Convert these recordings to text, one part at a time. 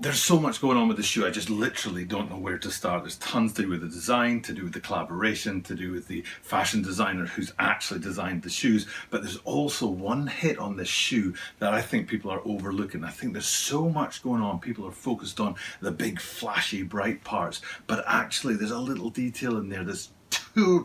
There's so much going on with the shoe, I just literally don't know where to start. There's tons to do with the design, to do with the collaboration, to do with the fashion designer who's actually designed the shoes. But there's also one hit on this shoe that I think people are overlooking. I think there's so much going on. People are focused on the big, flashy, bright parts. But actually, there's a little detail in there that's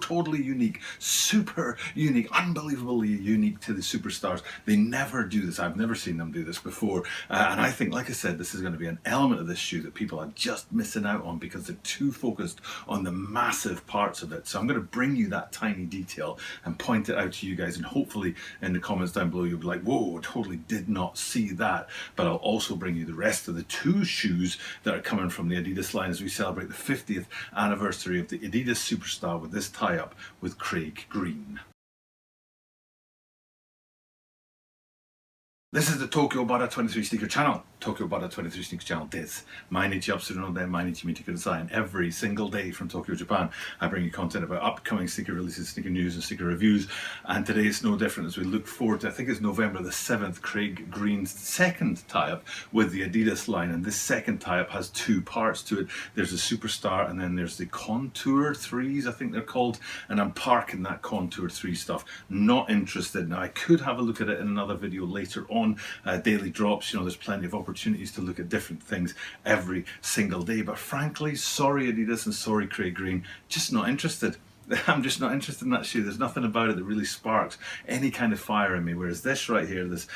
totally unique, super unique, unbelievably unique to the Superstars. They never do this. I've never seen them do this before. And I think, like I said, this is going to be an element of this shoe that people are just missing out on because they're too focused on the massive parts of it. So I'm going to bring you that tiny detail and point it out to you guys. And hopefully in the comments down below, you'll be like, whoa, totally did not see that. But I'll also bring you the rest of the two shoes that are coming from the Adidas line as we celebrate the 50th anniversary of the Adidas Superstar with this tie-up with Craig Green. This is the Tokyo Bada 23 Sneaker Channel. Tokyo Bada 23 Sneaker Channel this. Mainichi Yapsuru no Den, Mainichi Mite Kudasai. And every single day from Tokyo, Japan, I bring you content about upcoming sneaker releases, sneaker news, and sneaker reviews. And today it's no different as we look forward to, I think it's November the 7th, Craig Green's second tie-up with the Adidas line. And this second tie-up has two parts to it. There's the Superstar and then there's the Contour 3s, I think they're called. And I'm parking that Contour 3 stuff. Not interested. Now, I could have a look at it in another video later on. Daily drops, you know, there's plenty of opportunities to look at different things every single day, but frankly, sorry Adidas and sorry Craig Green, just not interested. I'm just not interested in that shoe. There's nothing about it that really sparks any kind of fire in me, whereas this right here, this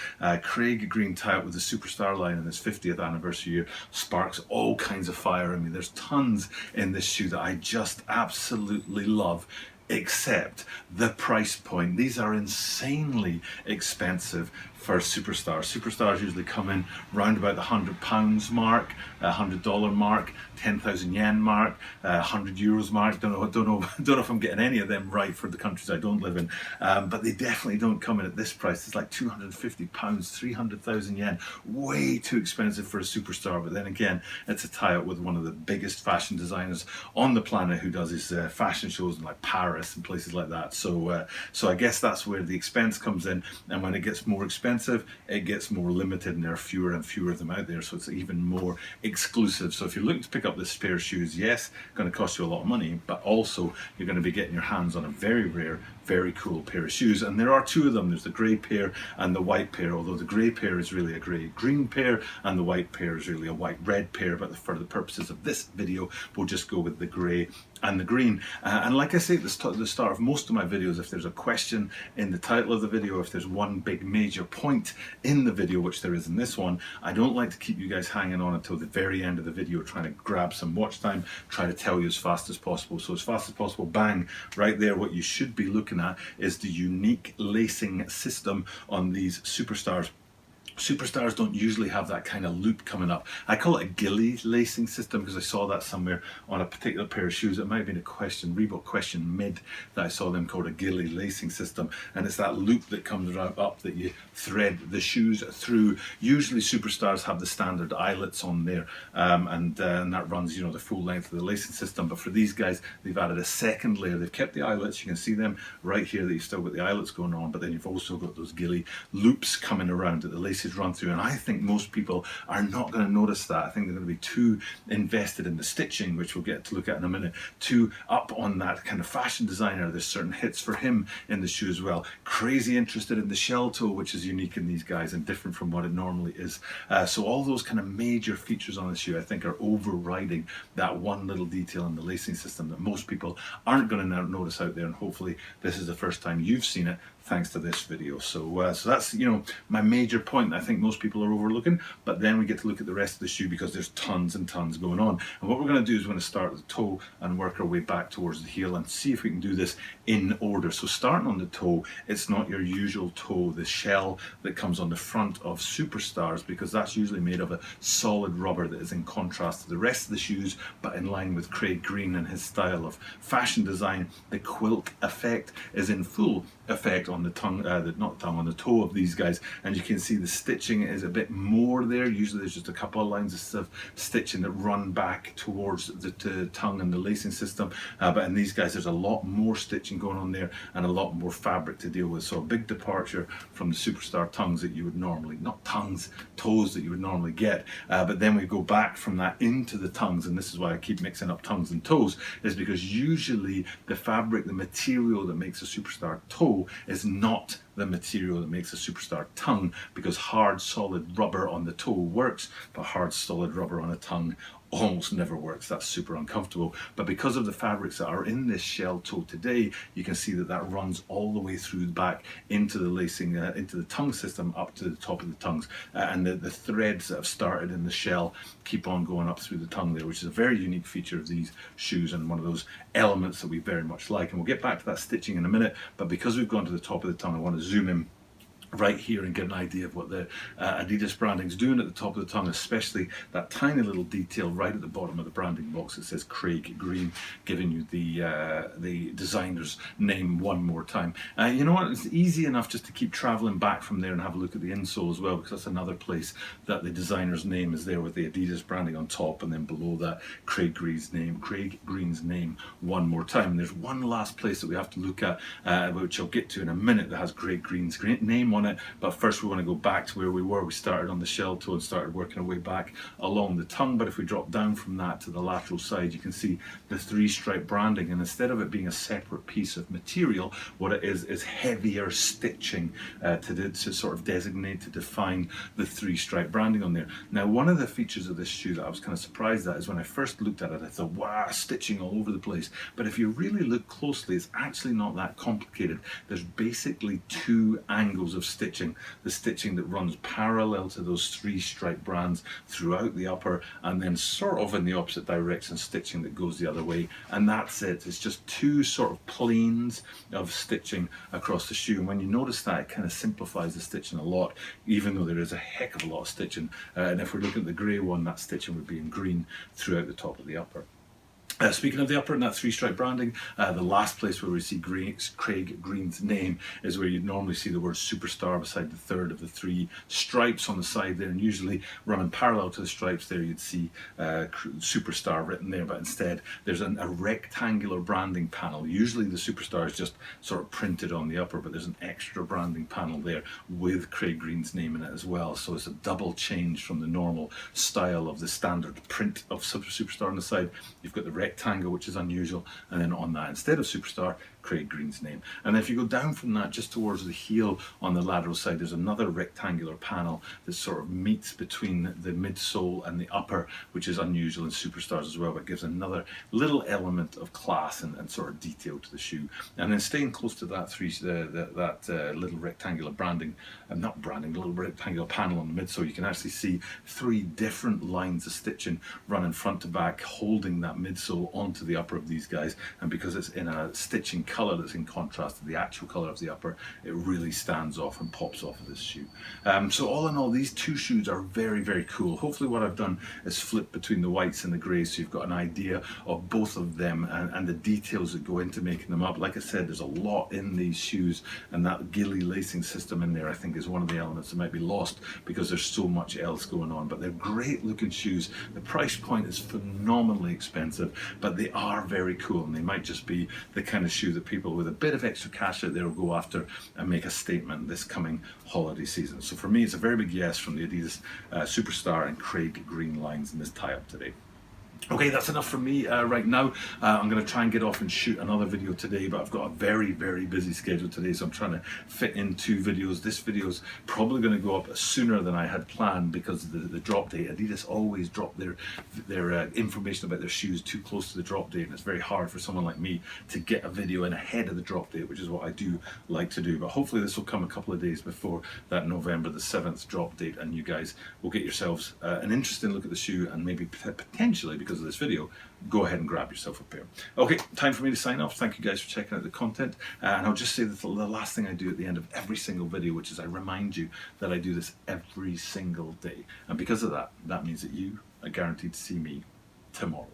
Craig Green tie-up with the Superstar line in this 50th anniversary year sparks all kinds of fire in me. There's tons in this shoe that I just absolutely love, except the price point. These are insanely expensive for Superstars. Superstars usually come in round about the £100 mark, $100 mark, 10,000 yen mark, €100 mark. Don't know if I'm getting any of them right for the countries I don't live in, but they definitely don't come in at this price. It's like £250, 300,000 yen. Way too expensive for a Superstar. But then again, it's a tie-up with one of the biggest fashion designers on the planet who does his fashion shows in like Paris and places like that. So I guess that's where the expense comes in, and when it gets more expensive, it gets more limited, and there are fewer and fewer of them out there, so it's even more exclusive. So if you're looking to pick up this pair of shoes, yes, it's going to cost you a lot of money, but also you're going to be getting your hands on a very rare, very cool pair of shoes. And there are two of them. There's the grey pair and the white pair, although the grey pair is really a grey-green pair and the white pair is really a white-red pair, but for the purposes of this video, we'll just go with the grey and the green. And like I say at the start of most of my videos, if there's a question in the title of the video, if there's one big major point in the video, which there is in this one, I don't like to keep you guys hanging on until the very end of the video trying to grab some watch time, try to tell you as fast as possible. So as fast as possible, bang, right there, what you should be looking at is the unique lacing system on these Superstars. Superstars don't usually have that kind of loop coming up. I call it a ghillie lacing system because I saw that somewhere on a particular pair of shoes. It might have been a Reebok Question Mid that I saw them called a ghillie lacing system, and it's that loop that comes up that you thread the shoes through. Usually Superstars have the standard eyelets on there, and that runs, you know, the full length of the lacing system. But for these guys, they've added a second layer. They've kept the eyelets. You can see them right here that you've still got the eyelets going on, but then you've also got those ghillie loops coming around that the laces run through, and I think most people are not going to notice that. I think they're going to be too invested in the stitching, which we'll get to look at in a minute, too up on that kind of fashion designer. There's certain hits for him in the shoe as well. Crazy interested in the shell toe, which is unique in these guys and different from what it normally is. So all those kind of major features on the shoe, I think, are overriding that one little detail in the lacing system that most people aren't going to notice out there, and hopefully this is the first time you've seen it thanks to this video. So that's, you know, my major point I think most people are overlooking. But then we get to look at the rest of the shoe because there's tons and tons going on. And what we're going to do is we're going to start at the toe and work our way back towards the heel and see if we can do this in order. So starting on the toe, it's not your usual toe, the shell that comes on the front of Superstars, because that's usually made of a solid rubber that is in contrast to the rest of the shoes, but in line with Craig Green and his style of fashion design. The quilt effect is in full effect on on the tongue, not tongue, on the toe of these guys, and you can see the stitching is a bit more there. Usually there's just a couple of lines of stitching that run back towards the tongue and the lacing system, but in these guys there's a lot more stitching going on there and a lot more fabric to deal with. So a big departure from the Superstar tongues that you would normally, not tongues, toes that you would normally get, but then we go back from that into the tongues, and this is why I keep mixing up tongues and toes, is because usually the fabric, the material that makes a Superstar toe is not the material that makes a Superstar tongue, because hard solid rubber on the toe works, but hard solid rubber on a tongue almost never works. That's super uncomfortable. But because of the fabrics that are in this shell toe today, you can see that that runs all the way through the back into the lacing, into the tongue system, up to the top of the tongues, and the threads that have started in the shell keep on going up through the tongue there, which is a very unique feature of these shoes and one of those elements that we very much like. And we'll get back to that stitching in a minute, but because we've gone to the top of the tongue, I want to zoom in right here and get an idea of what the Adidas branding is doing at the top of the tongue, especially that tiny little detail right at the bottom of the branding box that says Craig Green, giving you the designer's name one more time. You know what, it's easy enough just to keep traveling back from there and have a look at the insole as well, because that's another place that the designer's name is there with the Adidas branding on top, and then below that Craig Green's name one more time. And there's one last place that we have to look at, which I'll get to in a minute, that has Craig Green's name on it, but first we want to go back to where we were. We started on the shell toe and started working our way back along the tongue, but if we drop down from that to the lateral side, you can see the three-stripe branding, and instead of it being a separate piece of material, what it is heavier stitching to sort of designate, to define the three-stripe branding on there. Now, one of the features of this shoe that I was kind of surprised at is when I first looked at it, I thought, wow, stitching all over the place, but if you really look closely, it's actually not that complicated. There's basically two angles of stitching: the stitching that runs parallel to those three stripe brands throughout the upper, and then sort of in the opposite direction stitching that goes the other way, and that's it. It's just two sort of planes of stitching across the shoe, and when you notice that, it kind of simplifies the stitching a lot, even though there is a heck of a lot of stitching. And if we're looking at the grey one, that stitching would be in green throughout the top of the upper. Speaking of the upper and that three-stripe branding, the last place where we see Craig Green's name is where you'd normally see the word Superstar beside the third of the three stripes on the side there, and usually running parallel to the stripes there you'd see Superstar written there, but instead there's a rectangular branding panel. Usually the Superstar is just sort of printed on the upper, but there's an extra branding panel there with Craig Green's name in it as well, so it's a double change from the normal style of the standard print of Superstar on the side. You've got the rectangle, which is unusual, and then on that, instead of Superstar, Craig Green's name. And if you go down from that just towards the heel on the lateral side, there's another rectangular panel that sort of meets between the midsole and the upper, which is unusual in Superstars as well, but gives another little element of class and sort of detail to the shoe. And then staying close to that little rectangular branding, little rectangular panel on the midsole, you can actually see three different lines of stitching running front to back, holding that midsole onto the upper of these guys. And because it's in a stitching colour that's in contrast to the actual colour of the upper, it really stands off and pops off of this shoe. So all in all, these two shoes are very, very cool. Hopefully what I've done is flip between the whites and the greys, so you've got an idea of both of them and the details that go into making them up. Like I said, there's a lot in these shoes, and that gilly lacing system in there I think is one of the elements that might be lost because there's so much else going on. But they're great looking shoes. The price point is phenomenally expensive, but they are very cool, and they might just be the kind of shoe that people with a bit of extra cash out there will go after and make a statement this coming holiday season. So for me, it's a very big yes from the Adidas Superstar and Craig Green lines in this tie-up today. Okay, that's enough for me right now. I'm going to try and get off and shoot another video today, but I've got a very, very busy schedule today, so I'm trying to fit in two videos. This video's probably going to go up sooner than I had planned because of the drop date. Adidas always drop their information about their shoes too close to the drop date, and it's very hard for someone like me to get a video in ahead of the drop date, which is what I do like to do. But hopefully this will come a couple of days before that November the 7th drop date, and you guys will get yourselves an interesting look at the shoe, and maybe potentially, because of this video, go ahead and grab yourself a pair. Okay, time for me to sign off. Thank you guys for checking out the content, and I'll just say that the last thing I do at the end of every single video, which is I remind you that I do this every single day, and because of that, that means that you are guaranteed to see me tomorrow.